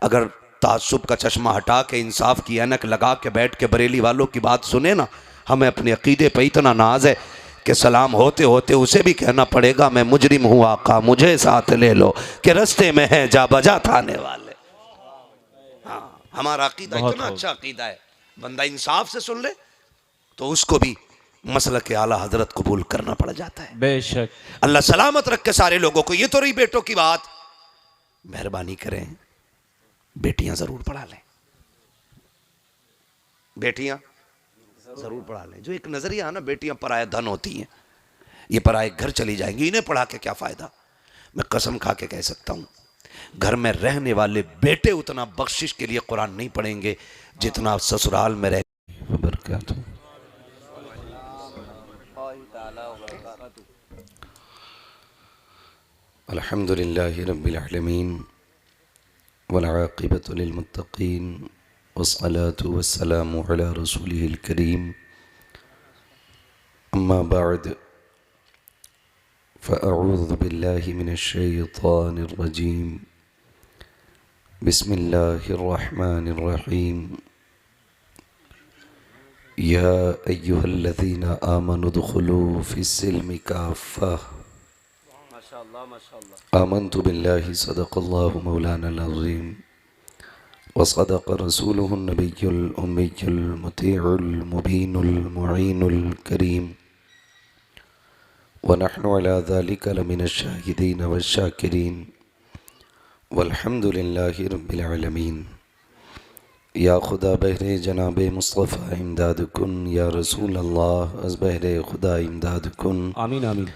अगर तासुब का चश्मा हटा के इंसाफ की ऐनक लगा के बैठ के बरेली वालों की बात सुने ना, हमें अपने अकीदे पे इतना नाज है कि सलाम होते होते उसे भी कहना पड़ेगा मैं मुजरिम हूँ आका मुझे साथ ले लो, कि रस्ते में है जा बजा थाने वाले। हाँ हमारा अकीदा इतना अच्छा अकीदा है, बंदा इंसाफ से सुन ले तो उसको भी मसलक आला हजरत कबूल करना पड़ जाता है। बेशक। अल्लाह सलामत रख के सारे लोगों को। ये तो रही बेटों की बात, मेहरबानी करें बेटियां जरूर पढ़ा लें, बेटियां जरूर पढ़ा लें। जो एक नजरिया है ना, बेटियां पराया धन होती हैं, ये पराए घर चली जाएंगी, इन्हें पढ़ा के क्या फायदा। मैं कसम खा के कह सकता हूं घर में रहने वाले बेटे उतना बख्शिश के लिए कुरान नहीं पढ़ेंगे जितना ससुराल में रह। अल्हम्दुलिल्लाहि रब्बिल आलमीन वल आक़िबतु लिल मुत्तक़ीन वस्सलातु वस्सलामु अला रसूलिहिल करीम अम्मा बअद फ़अऊज़ु बिल्लाहि मिनश शैतानिर रजीम बिस्मिल्लाहिर रहमानिर रहीम या अय्युहल्लज़ीना आमनु दुख़ुलू फ़िस्सिल्मि काफ़्फ़ा आमन्तु बिल्लाहि सदक़ल्लाहु मौलानाल अज़ीम व सदक़ रसूलुहुन नबियुल उम्मियुल मुतीउल मुबीनुल मुईनुल करीम व नहनु अला ज़ालिका लमिनश शाहिदीन वश्शाकिरीन वल्हम्दुलिल्लाहि रब्बिल आलमीन। या खुदा बहरे जनाबे मुस्तफ़ा इमदाद कुन, या रसूल अल्लाह अज़ बहरे खुदा इमदाद कुन। आमीन आमीन।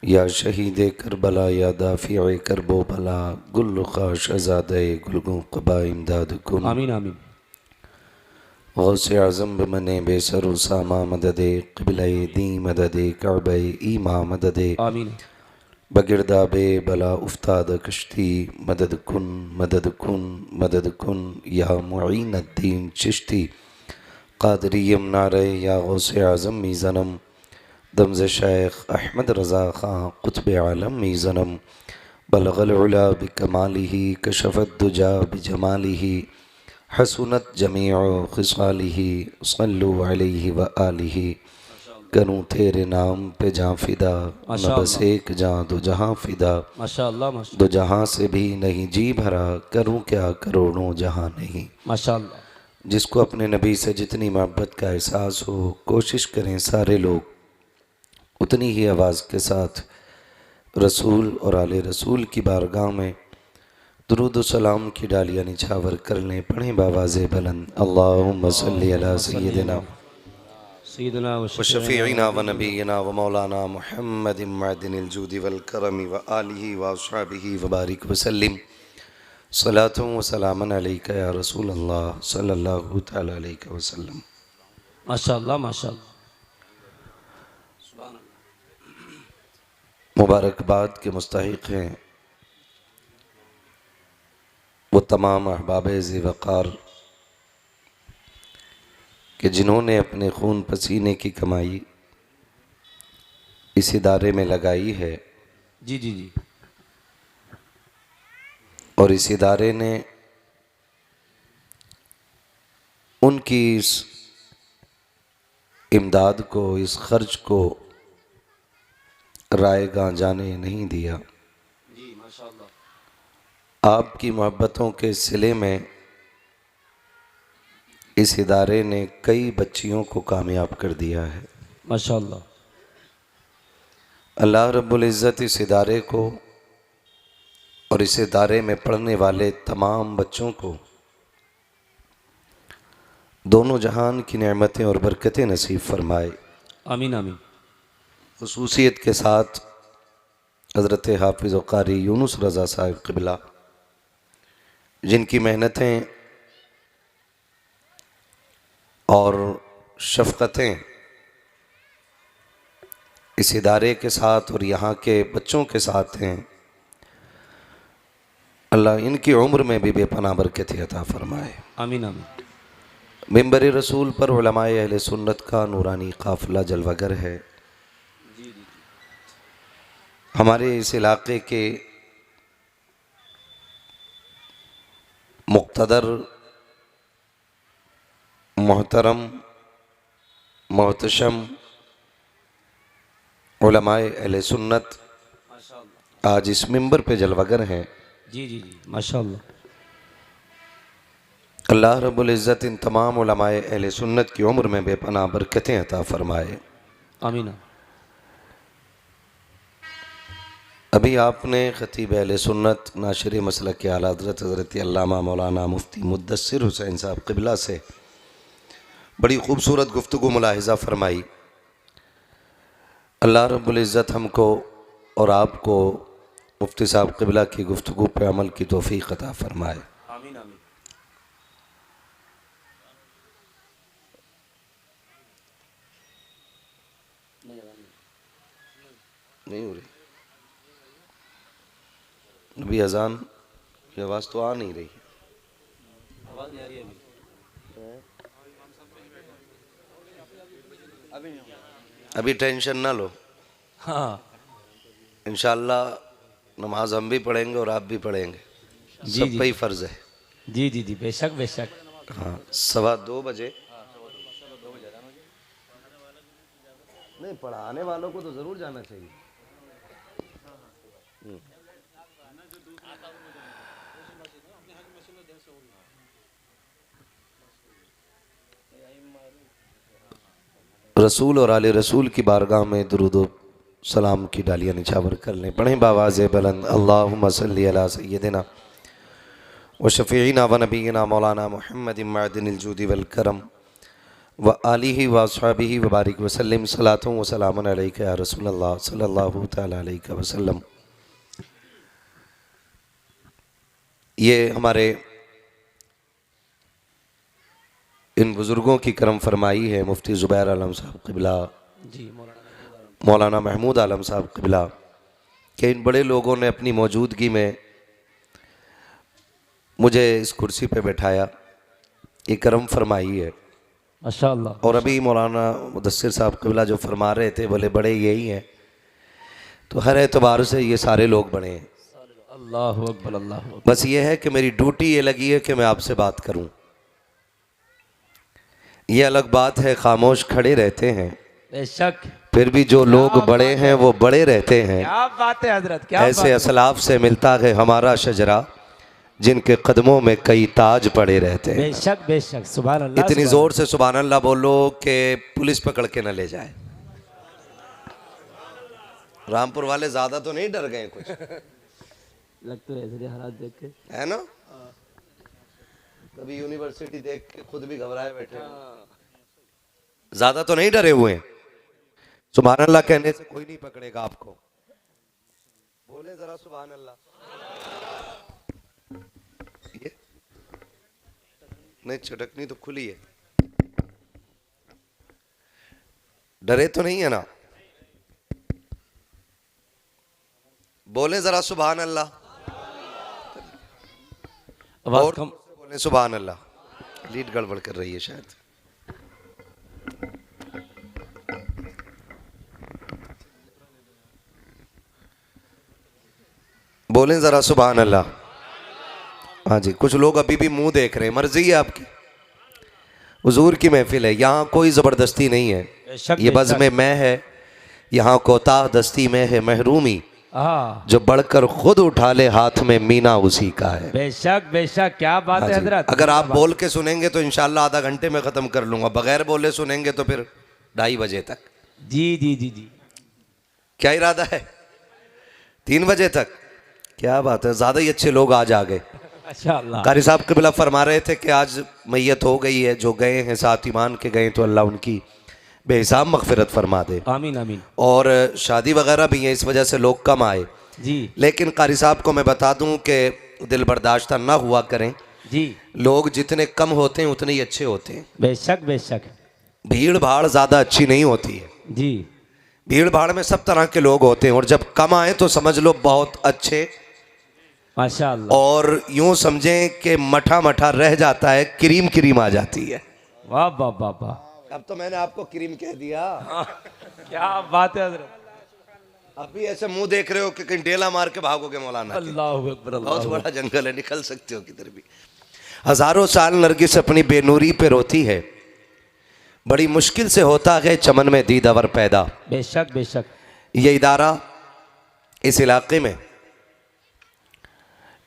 या शहीद करबला या दाफ़िए करबो बला गुल्लुखा शहज़ादे गुलगो क़बा इमदाद कुन। आमीन आमीन। गौसे आज़म बमने बेसर उसामा मददे क़िबले दी मददे काबे ईमा मददे आमीन। बगिरदाबे बला उफ्ताद कश्ती मदद कुन मदद कुन मदद कुन। या मुईन अद्दीन चिश्ती क़ादरियम नारे या गौसे आज़म मीज़नम दमज़ शेख अहमद रज़ा ख़ां क़ुत्ब आलम मीज़नम बलग़ल उला बिकमालिही कशफ़त दुजा बिजमालिही हसनत जमीअ ख़िसालिही सल्लु अलैहि व आलिही। करूँ तेरे नाम पे जाँ फ़िदा न बस एक जाँ दो जहाँ फ़िदा। माशाअल्लाह दो जहाँ से भी नहीं जी भरा करूँ क्या करोड़ों जहाँ नहीं। माशाअल्लाह। जिसको अपने नबी से जितनी मोहब्बत का एहसास हो कोशिश करें सारे लोग उतनी ही आवाज़ के साथ रसूल और आले रसूल की बारगाह में दुरूद व सलाम की डालियाँ निछावर कर लें। पढ़ें बावाज़े बुलंद अल्लाहुम्मा सल्ली अला सय्यिदिना सय्यिदना व व शफ़ीइना व नबीना व मौलाना मुहम्मदिन मअदिनिल जूदि वल करमी व आलिहि व अस्हाबिहि व बारिक व सल्लिम सलातुन व सलामन अलैका या रसूल अल्लाह सल्लल्लाहु तआला अलैहि व सल्लम। माशाअल्लाह माशाअल्लाह। मुबारकबाद के मुस्तहिक़ हैं वो तमाम अहबाब ज़ी वक़ार कि जिन्होंने अपने खून पसीने की कमाई इस इदारे में लगाई है जी जी जी। और इस इदारे ने उनकी इस इमदाद को इस खर्च को रायगां जाने नहीं दिया। जी माशाअल्लाह। आपकी मोहब्बतों के सिले में इस इदारे ने कई बच्चियों को कामयाब कर दिया है। माशाअल्लाह। अल्लाह रब्बुल इज़्ज़त इस इदारे को और इस इदारे में पढ़ने वाले तमाम बच्चों को दोनों जहान की नेमतें और बरकतें नसीब फरमाए। आमीन आमीन। ख़ुसूसियत के साथ हज़रत हाफिज़ व क़ारी यूनुस रज़ा साहिब क़िबला जिनकी मेहनतें और शफ़क़तें इस इदारे के साथ और यहाँ के बच्चों के साथ हैं, अल्लाह इनकी उम्र में भी बेपनाह बरकत अता फ़रमाए। आमीन आमीन। मिंबर रसूल पर उलमाए अहले सुन्नत का नूरानी काफ़िला जलवागर है। हमारे इस इलाक़े के मुक़्तदर मोहतरम मोहतशम उलमाए अहले सुन्नत आज इस मिंबर पे जलवागर हैं। जी जी जी माशाअल्लाह। अल्लाह रब्बुल इज़्ज़त इन तमाम उलमाए अहले सुन्नत की उम्र में बेपनाह बरकतें अता फ़रमाए। आमीन। अभी आपने ख़तीब अहले सुन्नत नाशिर मसलक के आला हज़रत हज़रत अल्लामा मौलाना मुफ्ती मुद्दस्सिर हुसैन साहब क़िबला से बड़ी ख़ूबसूरत गुफ्तगू मुलाहिज़ा फ़रमाई। अल्लाह रब्बुल इज़्ज़त हमको और आपको मुफ्ती साहब क़िबला की गुफ्तगू पर अमल की तौफ़ीक़ अता फ़रमाए। आमीन आमीन। नहीं हो रही अभी अजान की आवाज़ तो आ नहीं रही। अभी टेंशन ना लो, हाँ इंशाल्लाह नमाज हम भी पढ़ेंगे और आप भी पढ़ेंगे, जी, सब जी। पे ही फर्ज है। जी जी जी, बेशक बेशक। हाँ 2:15 बजे। नहीं, पढ़ाने वालों को तो जरूर जाना चाहिए। रसूल और आले रसूल की बारगाह में दुरूद व सलाम की डालियाँ निछावर कर लें। पढ़ें बावाज़ बुलंद, अल्लाहुम्मा सल्ली अला सय्यदिना व शफ़ीना व नबीना मौलाना मुहम्मद मअदिनिल जूदी वल करम व आलिहि व अस्हाबिहि व बारिक वसल्लम सलातुन व सलामुन अलैका या रसूलल्लाह सल्लल्लाहु तआला अलैहि वसल्लम। ये हमारे इन बुज़ुर्गों की करम फरमाई है, मुफ्ती ज़ुबैर आलम साहब क़िबला, जी मौलाना महमूद आलम साहब क़िबला, कि इन बड़े लोगों ने अपनी मौजूदगी में मुझे इस कुर्सी पे बैठाया, ये करम फरमाई है। माशाअल्लाह। और अभी मौलाना मुदस्सिर साहब क़िबला जो फरमा रहे थे, बोले बड़े यही हैं, तो हर एतबार से ये सारे लोग बड़े हैं। अल्लाहु अकबर, अल्लाहु अकबर। बस ये है कि मेरी ड्यूटी ये लगी है कि मैं आपसे बात करूं। ये अलग बात है खामोश खड़े रहते हैं, बेशक। फिर भी जो लोग बड़े हैं वो बड़े रहते हैं। क्या बात है हजरत, क्या ऐसे बात असलाफ से मिलता है हमारा शजरा, जिनके कदमों में कई ताज पड़े रहते है। हैं। बेशक बेशक, सुभान अल्लाह। इतनी सुभान जोर से सुभान अल्लाह बोलो कि पुलिस पकड़ के न ले जाए। रामपुर वाले ज्यादा तो नहीं डर गए कुछ, लगता है ऐसे हालात देख के, है ना? कभी यूनिवर्सिटी देख के खुद भी घबराए बैठे, ज्यादा तो नहीं डरे हुए हैं। सुभान अल्लाह कहने से कोई नहीं पकड़ेगा आपको। बोले जरा सुभान अल्लाह। ये नहीं, चटकनी तो खुली है, डरे तो नहीं है ना? बोले जरा सुभान अल्लाह। आवाज और कम। बोले सुभान अल्लाह। लीड गड़बड़ कर रही है शायद। बोलें जरा सुभान अल्लाह। हाँ जी, कुछ लोग अभी भी मुंह देख रहे हैं, मर्जी है आपकी। हुजूर की महफिल है, यहाँ कोई ज़बरदस्ती नहीं है। बेशक, ये बज़ बेशक। में मैं है, यहाँ कोताह दस्ती में है महरूमी। हाँ जो बढ़कर खुद उठा ले हाथ में मीना उसी का है। बेशक बेशक, क्या बात हाँ है जी। हजरत। अगर आप बोल के सुनेंगे तो इंशाल्लाह आधा घंटे में ख़त्म कर लूँगा, बगैर बोले सुनेंगे तो फिर 2:30 बजे तक। जी जी जी जी, क्या इरादा है? 3 बजे तक? क्या बात है, ज़्यादा ही अच्छे लोग आज आ गए। माशाअल्लाह। कारी साहब क़िबला फरमा रहे थे कि आज मैयत हो गई है, जो गए हैं साथ ईमान के गए, तो अल्लाह उनकी बेहिसाब मग़फ़िरत फरमा दे। आमीन आमीन। और शादी वगैरह भी है, इस वजह से लोग कम आए। जी लेकिन कारी साहब को मैं बता दूं कि दिल बर्दाश्त ना हुआ करें। जी, लोग जितने कम होते हैं उतने ही अच्छे होते हैं। बेशक बेशक। भीड़ भाड़ ज़्यादा अच्छी नहीं होती है। जी भीड़ भाड़ में सब तरह के लोग होते हैं, और जब कम आए तो समझ लो बहुत अच्छे, माशाअल्लाह। और यूं समझें कि मठा मठा रह जाता है, क्रीम क्रीम आ जाती है। वाह वाह वाह वाह, अब तो मैंने आपको क्रीम कह दिया। क्या बात है हजरत। अभी ऐसे मुंह देख रहे हो कि कहीं डेला मार के भागोगे मौलाना के। अल्लाहु अकबर, बहुत अल्लाहु बड़ा जंगल है, निकल सकते हो किधर भी। हजारों साल नरगिस अपनी बेनूरी पे रोती है, बड़ी मुश्किल से होता है चमन में दीदावर पैदा। अकबर। बेशक बेशक। ये इदारा इस इलाके में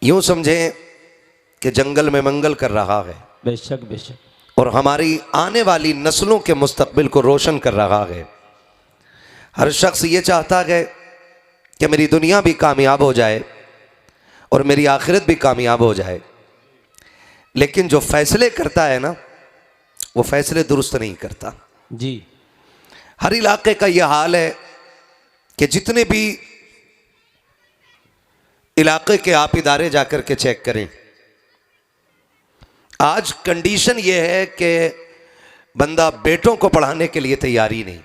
यूं समझें कि जंगल में मंगल कर रहा है, बेशक बेशक। और हमारी आने वाली नस्लों के मुस्तकबिल को रोशन कर रहा है। हर शख्स ये चाहता है कि मेरी दुनिया भी कामयाब हो जाए और मेरी आखिरत भी कामयाब हो जाए, लेकिन जो फैसले करता है ना, वो फैसले दुरुस्त नहीं करता। जी हर इलाके का ये हाल है कि जितने भी इलाके के आप इदारे जाकर के चेक करें, आज कंडीशन ये है कि बंदा बेटों को पढ़ाने के लिए तैयारी नहीं,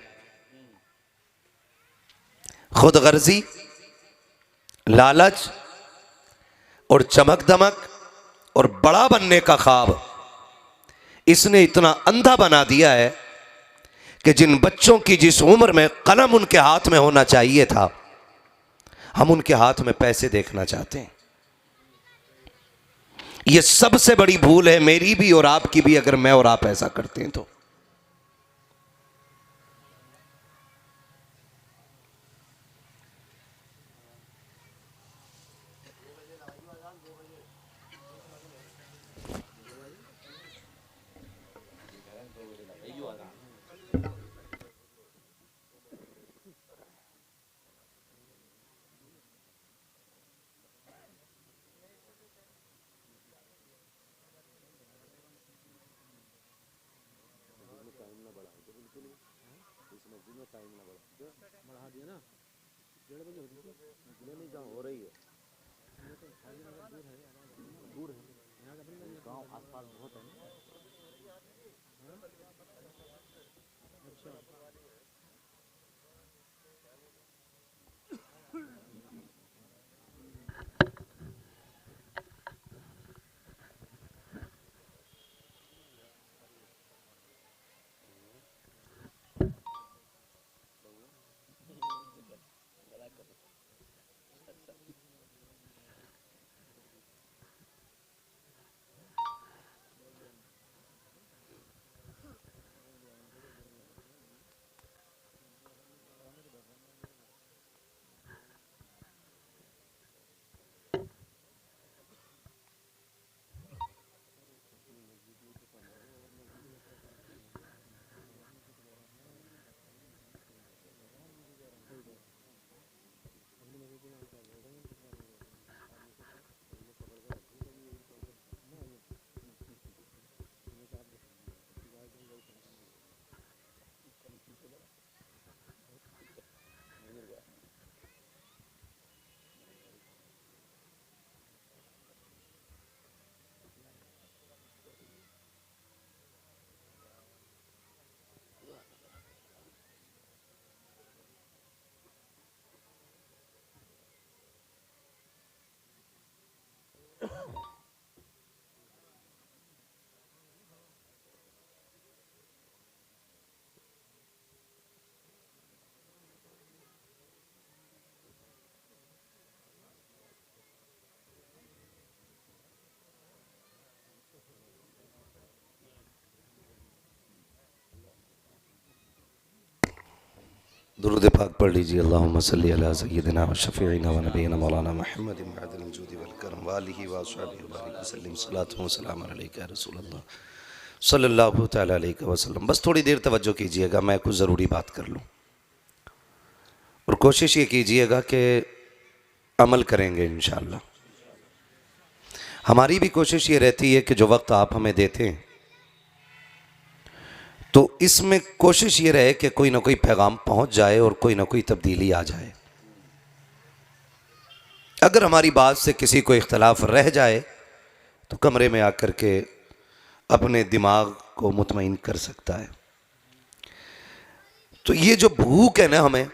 खुद गर्जी, लालच, और चमक दमक और बड़ा बनने का ख्वाब इसने इतना अंधा बना दिया है कि जिन बच्चों की जिस उम्र में कलम उनके हाथ में होना चाहिए था, हम उनके हाथ में पैसे देखना चाहते हैं। यह सबसे बड़ी भूल है, मेरी भी और आपकी भी, अगर मैं और आप ऐसा करते हैं तो। दुरूद पाक पढ़ लीजिए। अल्लाहुम्मा सल्ली अला सय्यिदिना व शफ़ीइना व नबीना मौलाना मुहम्मद मअदिल वजूद वल करम व आलिहि व अस्हाबिहि व बारिक वसल्लम। सलातु व सलाम अलैका या रसूल अल्लाह सल्लल्लाहु तआला अलैहि वसल्लम। बस थोड़ी देर तवज्जो कीजिएगा, मैं कुछ ज़रूरी बात कर लूँ और कोशिश ये कीजिएगा कि अमल करेंगे इंशाअल्लाह। हमारी भी कोशिश ये रहती है कि जो वक्त आप हमें देते हैं तो इसमें कोशिश ये रहे कि कोई ना कोई पैगाम पहुंच जाए और कोई ना कोई तब्दीली आ जाए। अगर हमारी बात से किसी को इख्तलाफ रह जाए तो कमरे में आकर के अपने दिमाग को मुतमईन कर सकता है। तो ये जो भूख है ना हमें,